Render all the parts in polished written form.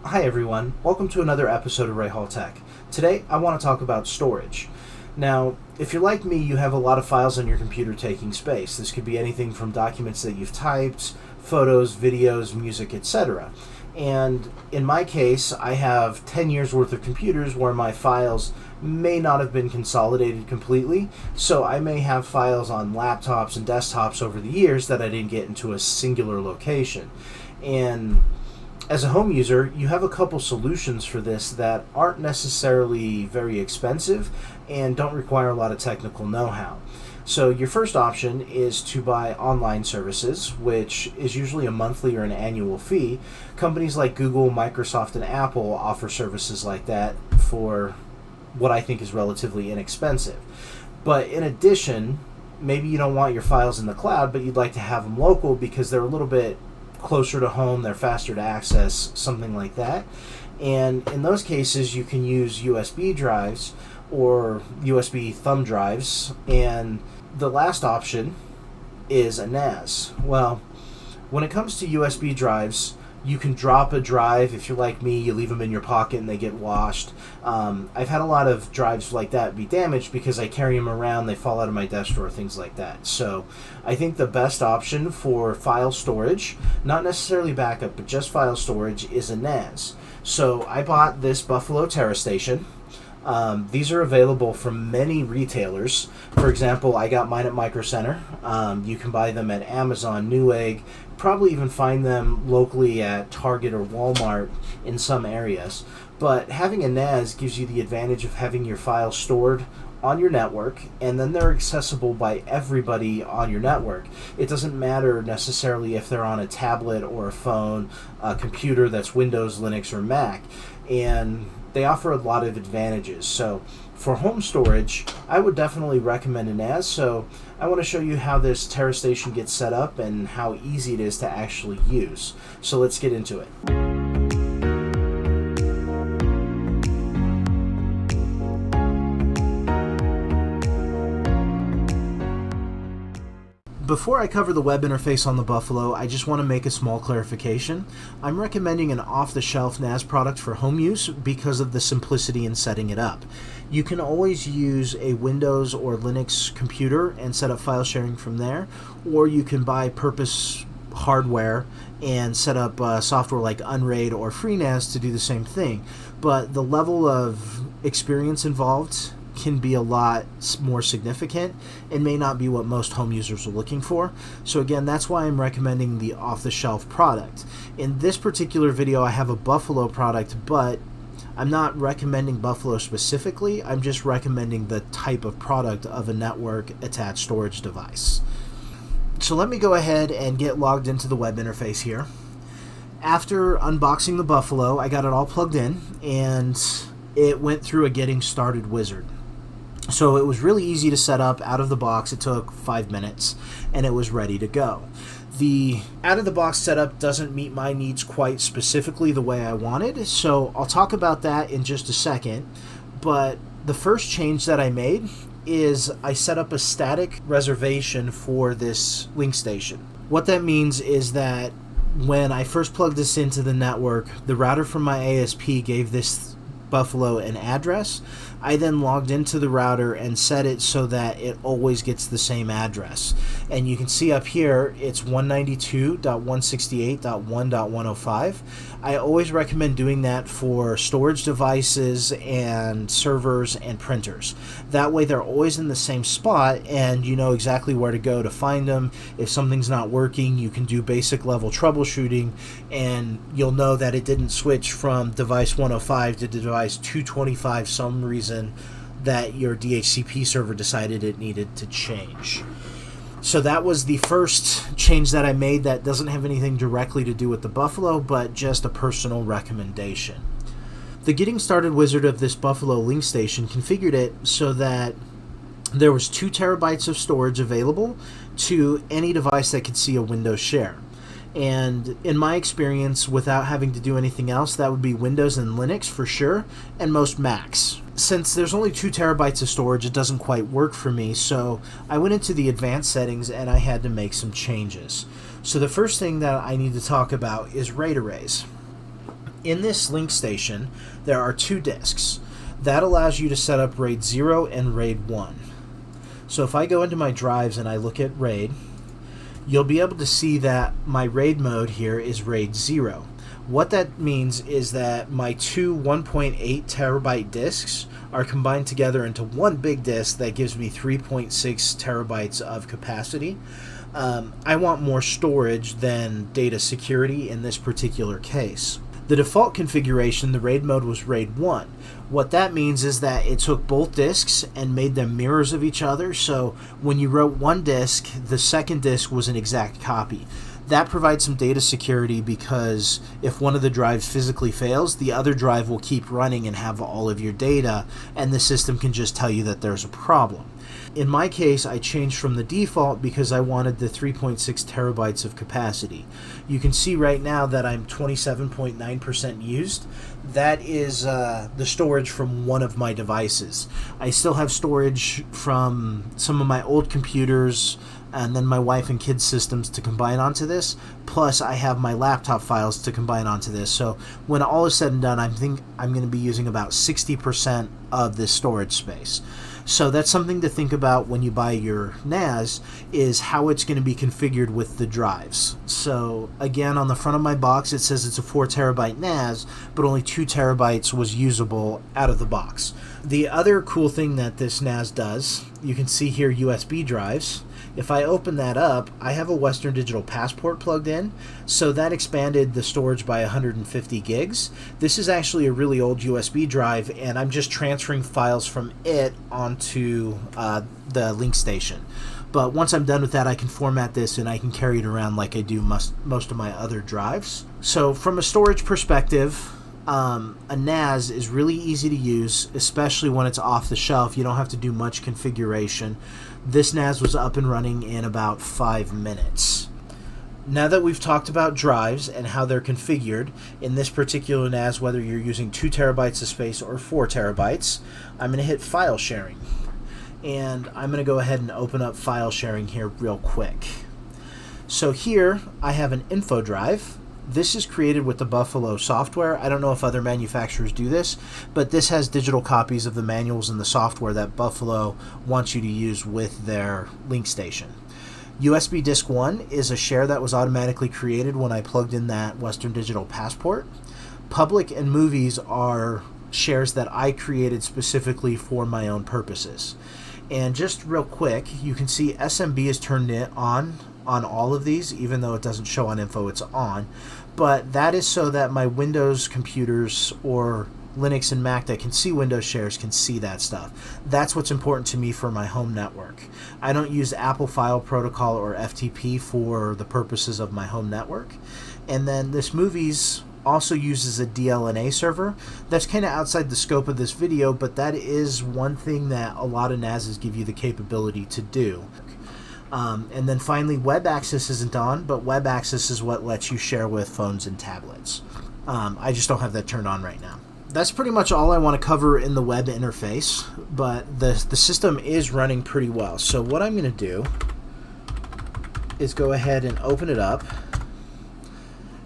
Hi everyone, welcome to another episode of Ray Hall Tech. Today I want to talk about storage. Now, if you're like me, you have a lot of files on your computer taking space. This could be anything from documents that you've typed, photos, videos, music, etc. And in my case, I have 10 years worth of computers where my files may not have been consolidated completely, so I may have files on laptops and desktops over the years that I didn't get into a singular location. And as a home user, you have a couple solutions for this that aren't necessarily very expensive and don't require a lot of technical know-how. So your first option is to buy online services, which is usually a monthly or an annual fee. Companies like Google, Microsoft, and Apple offer services like that for what I think is relatively inexpensive. But in addition, maybe you don't want your files in the cloud, but you'd like to have them local because they're a little bit closer to home, they're faster to access, something like that. And in those cases, you can use USB drives or USB thumb drives. And the last option is a NAS. Well, when it comes to USB drives, you can drop a drive. If you're like me, you leave them in your pocket and they get washed. I've had a lot of drives like that be damaged because I carry them around, they fall out of my desk drawer, things like that. So I think the best option for file storage, not necessarily backup, but just file storage, is a NAS. So I bought this Buffalo TerraStation. These are available from many retailers. For example, I got mine at Micro Center. You can buy them at Amazon, Newegg, probably even find them locally at Target or Walmart in some areas. But having a NAS gives you the advantage of having your files stored on your network, and then they're accessible by everybody on your network. It doesn't matter necessarily if they're on a tablet or a phone, a computer that's Windows, Linux, or Mac. And they offer a lot of advantages. So for home storage, I would definitely recommend a NAS. So I want to show you how this TerraStation gets set up and how easy it is to actually use. So let's get into it. Before I cover the web interface on the Buffalo, I just want to make a small clarification. I'm recommending an off-the-shelf NAS product for home use because of the simplicity in setting it up. You can always use a Windows or Linux computer and set up file sharing from there, or you can buy purpose hardware and set up software like Unraid or FreeNAS to do the same thing. But the level of experience involved can be a lot more significant and may not be what most home users are looking for. So again, that's why I'm recommending the off-the-shelf product. In this particular video, I have a Buffalo product, but I'm not recommending Buffalo specifically. I'm just recommending the type of product of a network attached storage device. So let me go ahead and get logged into the web interface here. After unboxing the Buffalo, I got it all plugged in and it went through a getting started wizard. So it was really easy to set up out of the box. It took 5 minutes and it was ready to go. The out-of-the-box setup doesn't meet my needs quite specifically the way I wanted, so I'll talk about that in just a second. But the first change that I made is I set up a static reservation for this link station. What that means is that when I first plugged this into the network, the router from my ASP gave this Buffalo an address. I then logged into the router and set it so that it always gets the same address. And you can see up here, it's 192.168.1.105. I always recommend doing that for storage devices and servers and printers. That way they're always in the same spot and you know exactly where to go to find them. If something's not working, you can do basic level troubleshooting and you'll know that it didn't switch from device 105 to device 225 some reason that your DHCP server decided it needed to change. So that was the first change that I made that doesn't have anything directly to do with the Buffalo, but just a personal recommendation. The getting started wizard of this Buffalo link station configured it so that there was 2 terabytes of storage available to any device that could see a Windows share. And in my experience, without having to do anything else, that would be Windows and Linux for sure, and most Macs. Since there's only 2 terabytes of storage, it doesn't quite work for me, so I went into the advanced settings and I had to make some changes. So the first thing that I need to talk about is RAID arrays. In this link station, there are 2 disks. That allows you to set up RAID 0 and RAID 1. So if I go into my drives and I look at RAID, you'll be able to see that my RAID mode here is RAID 0. What that means is that my 2 1.8 terabyte disks are combined together into one big disk that gives me 3.6 terabytes of capacity. I want more storage than data security in this particular case. The default configuration, the RAID mode, was RAID 1. What that means is that it took both disks and made them mirrors of each other, so when you wrote one disk, the second disk was an exact copy. That provides some data security because if one of the drives physically fails, the other drive will keep running and have all of your data, and the system can just tell you that there's a problem. In my case, I changed from the default because I wanted the 3.6 terabytes of capacity. You can see right now that I'm 27.9% used. That is the storage from one of my devices. I still have storage from some of my old computers and then my wife and kids systems to combine onto this, plus I have my laptop files to combine onto this. So when all is said and done, I think I'm going to be using about 60% of this storage space. So that's something to think about when you buy your NAS, is how it's going to be configured with the drives. So again, on the front of my box it says it's a 4 terabyte NAS, but only 2 terabytes was usable out of the box. The other cool thing that this NAS does, you can see here USB drives. If I open that up, I have a Western Digital Passport plugged in, so that expanded the storage by 150 gigs. This is actually a really old USB drive, and I'm just transferring files from it onto the link station. But once I'm done with that, I can format this and I can carry it around like I do most of my other drives. So from a storage perspective, a NAS is really easy to use, especially when it's off the shelf. You don't have to do much configuration. This NAS was up and running in about 5 minutes. Now that we've talked about drives and how they're configured, in this particular NAS, whether you're using 2 terabytes of space or 4 terabytes, I'm going to hit file sharing. And I'm going to go ahead and open up file sharing here real quick. So here I have an info drive. This is created with the Buffalo software. I don't know if other manufacturers do this, but this has digital copies of the manuals and the software that Buffalo wants you to use with their link station. USB Disk 1 is a share that was automatically created when I plugged in that Western Digital Passport. Public and movies are shares that I created specifically for my own purposes. And just real quick, you can see SMB is turned on all of these, even though it doesn't show on info, it's on. But that is so that my Windows computers or Linux and Mac that can see Windows shares can see that stuff. That's what's important to me for my home network. I don't use Apple File Protocol or FTP for the purposes of my home network. And then this movies also uses a DLNA server. That's kind of outside the scope of this video, but that is one thing that a lot of NASs give you the capability to do. And then finally, web access isn't on, but web access is what lets you share with phones and tablets. I just don't have that turned on right now. That's pretty much all I want to cover in the web interface, but the system is running pretty well. So what I'm going to do is go ahead and open it up.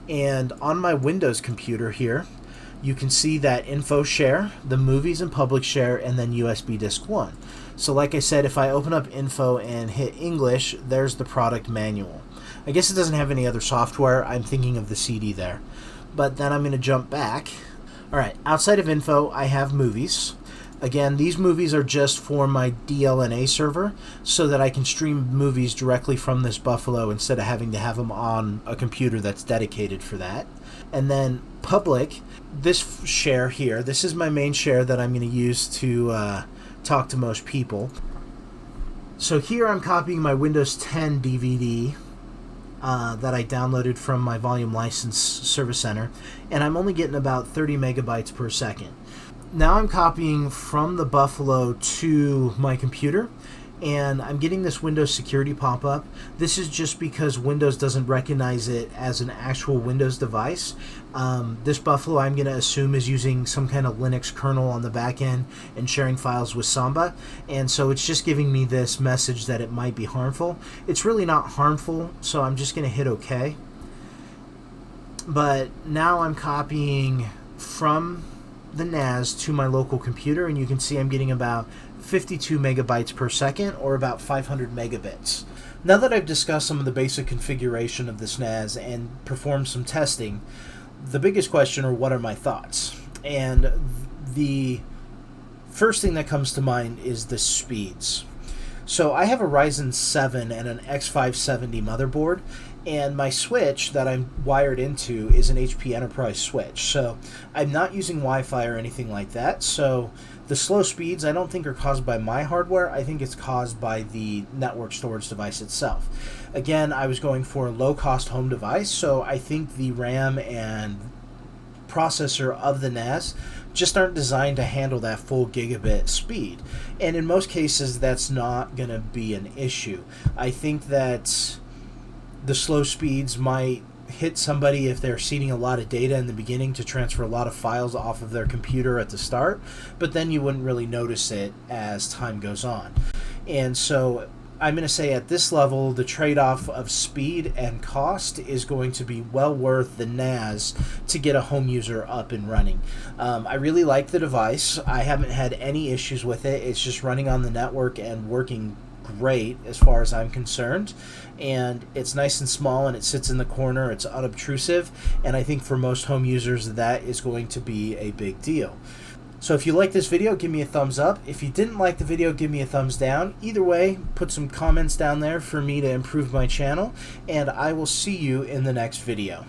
And on my Windows computer here, you can see that info share, the movies and public share, and then USB Disk 1. So like I said, if I open up info and hit English, there's the product manual. I guess it doesn't have any other software. I'm thinking of the CD there. But then I'm going to jump back. Alright, outside of info, I have movies. Again, these movies are just for my DLNA server so that I can stream movies directly from this Buffalo instead of having to have them on a computer that's dedicated for that. And then public, this share here, this is my main share that I'm going to use to talk to most people. So here I'm copying my Windows 10 DVD that I downloaded from my volume license service center, and I'm only getting about 30 megabytes per second. Now I'm copying from the Buffalo to my computer, and I'm getting this Windows security pop-up. This is just because Windows doesn't recognize it as an actual Windows device. This Buffalo, I'm going to assume, is using some kind of Linux kernel on the back end and sharing files with Samba, and so it's just giving me this message that it might be harmful. It's really not harmful, so I'm just going to hit OK. But now I'm copying from the NAS to my local computer, and you can see I'm getting about 52 megabytes per second, or about 500 megabits. Now that I've discussed some of the basic configuration of this NAS and performed some testing, the biggest question are, what are my thoughts? And the first thing that comes to mind is the speeds. So I have a Ryzen 7 and an X570 motherboard, and my switch that I'm wired into is an HP Enterprise switch. So I'm not using Wi-Fi or anything like that. So the slow speeds I don't think are caused by my hardware. I think it's caused by the network storage device itself. Again, I was going for a low-cost home device, so I think the RAM and processor of the NAS just aren't designed to handle that full gigabit speed. And in most cases, that's not going to be an issue. I think that the slow speeds might hit somebody if they're seeding a lot of data in the beginning to transfer a lot of files off of their computer at the start, but then you wouldn't really notice it as time goes on. And so I'm going to say at this level, the trade-off of speed and cost is going to be well worth the NAS to get a home user up and running. I really like the device. I haven't had any issues with it. It's just running on the network and working great as far as I'm concerned, and it's nice and small, and it sits in the corner. It's unobtrusive, and I think for most home users that is going to be a big deal. So if you like this video, give me a thumbs up. If you didn't like the video, give me a thumbs down. Either way, put some comments down there for me to improve my channel, and I will see you in the next video.